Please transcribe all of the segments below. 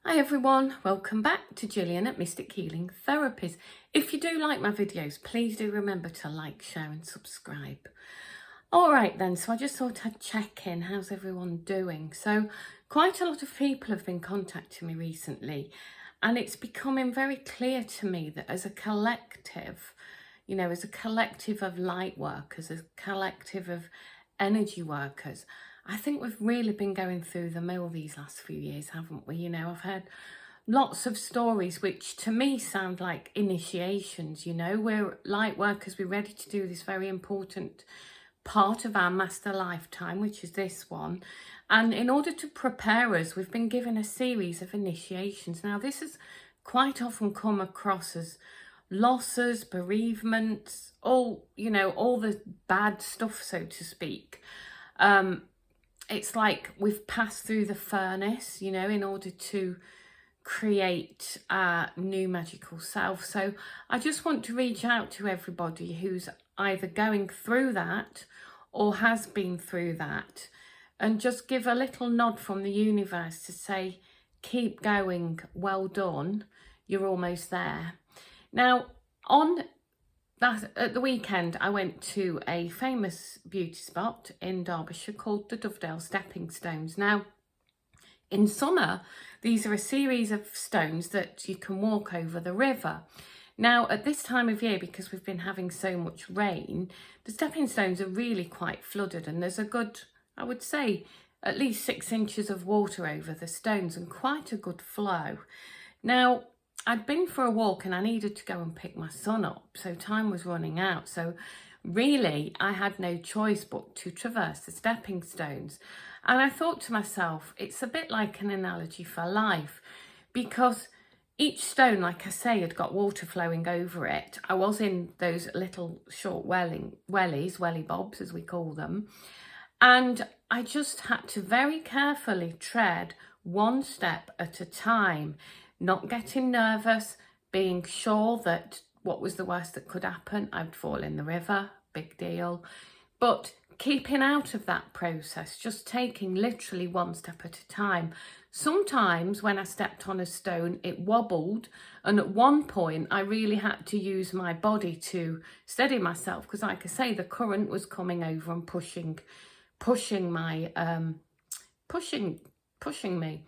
Hi everyone, welcome back to Gillian at Mystic Healing Therapies. If you do like my videos, please do remember to like, share and subscribe. Alright then, so I just thought I'd check in. How's everyone doing? So quite a lot of people have been contacting me recently, and it's becoming very clear to me that as a collective, as a collective of light workers, as a collective of energy workers, I think we've really been going through the mill these last few years, haven't we? I've heard lots of stories which to me sound like initiations. We're light workers, we're ready to do this very important part of our master lifetime, which is this one. And in order to prepare us, we've been given a series of initiations. Now, this has quite often come across as losses, bereavements, all the bad stuff, so to speak. It's like we've passed through the furnace, in order to create a new magical self. So I just want to reach out to everybody who's either going through that or has been through that, and just give a little nod from the universe to say, keep going, well done, you're almost there. Now, at the weekend, I went to a famous beauty spot in Derbyshire called the Dovedale Stepping Stones. Now, in summer, these are a series of stones that you can walk over the river. Now, at this time of year, because we've been having so much rain, the stepping stones are really quite flooded, and there's a good, I would say, at least 6 inches of water over the stones and quite a good flow. Now, I'd been for a walk and I needed to go and pick my son up, so time was running out. So really, I had no choice but to traverse the stepping stones. And I thought to myself, it's a bit like an analogy for life, because each stone, like I say, had got water flowing over it. I was in those little short wellies, welly bobs as we call them. And I just had to very carefully tread one step at a time, not getting nervous, being sure that what was the worst that could happen, I'd fall in the river, big deal. But keeping out of that process, just taking literally one step at a time. Sometimes when I stepped on a stone, it wobbled, and at one point I really had to use my body to steady myself, because like I say, the current was coming over and pushing me.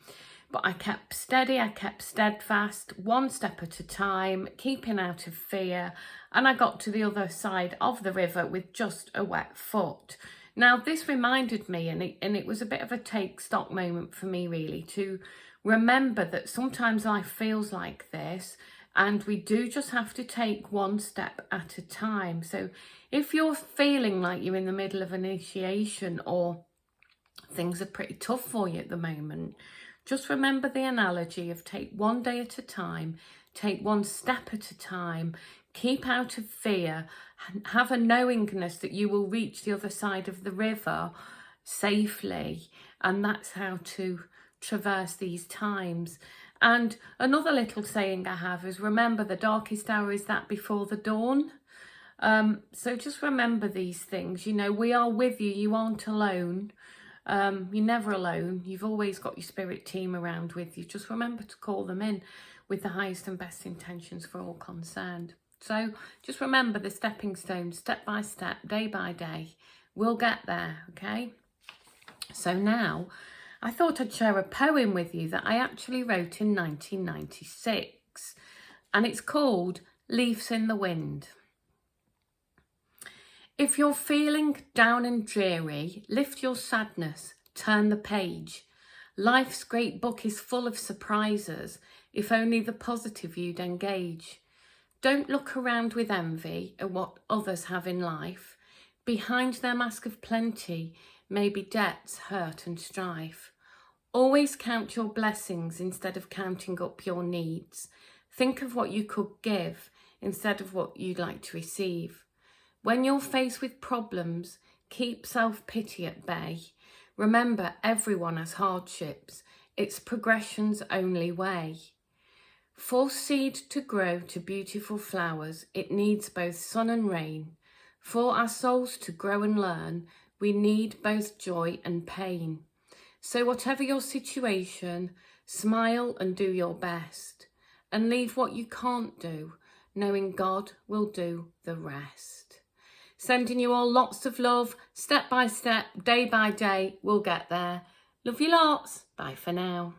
But I kept steady, I kept steadfast, one step at a time, keeping out of fear, and I got to the other side of the river with just a wet foot. Now, this reminded me, and it was a bit of a take stock moment for me, really, to remember that sometimes life feels like this, and we do just have to take one step at a time. So if you're feeling like you're in the middle of an initiation, or things are pretty tough for you at the moment, just remember the analogy of take one day at a time, take one step at a time, keep out of fear, and have a knowingness that you will reach the other side of the river safely. And that's how to traverse these times. And another little saying I have is, remember, the darkest hour is that before the dawn. So just remember these things. We are with you. You aren't alone. You're never alone. You've always got your spirit team around with you. Just remember to call them in with the highest and best intentions for all concerned. So just remember the stepping stones, step by step, day by day. We'll get there, okay? So now, I thought I'd share a poem with you that I actually wrote in 1996. And it's called Leaves in the Wind. If you're feeling down and dreary, lift your sadness, turn the page. Life's great book is full of surprises, if only the positive you'd engage. Don't look around with envy at what others have in life. Behind their mask of plenty may be debts, hurt and strife. Always count your blessings instead of counting up your needs. Think of what you could give instead of what you'd like to receive. When you're faced with problems, keep self-pity at bay. Remember, everyone has hardships. It's progression's only way. For seed to grow to beautiful flowers, it needs both sun and rain. For our souls to grow and learn, we need both joy and pain. So whatever your situation, Smile and do your best, and leave what you can't do, knowing God will do the rest. Sending you all lots of love, step by step, day by day, we'll get there. Love you lots. Bye for now.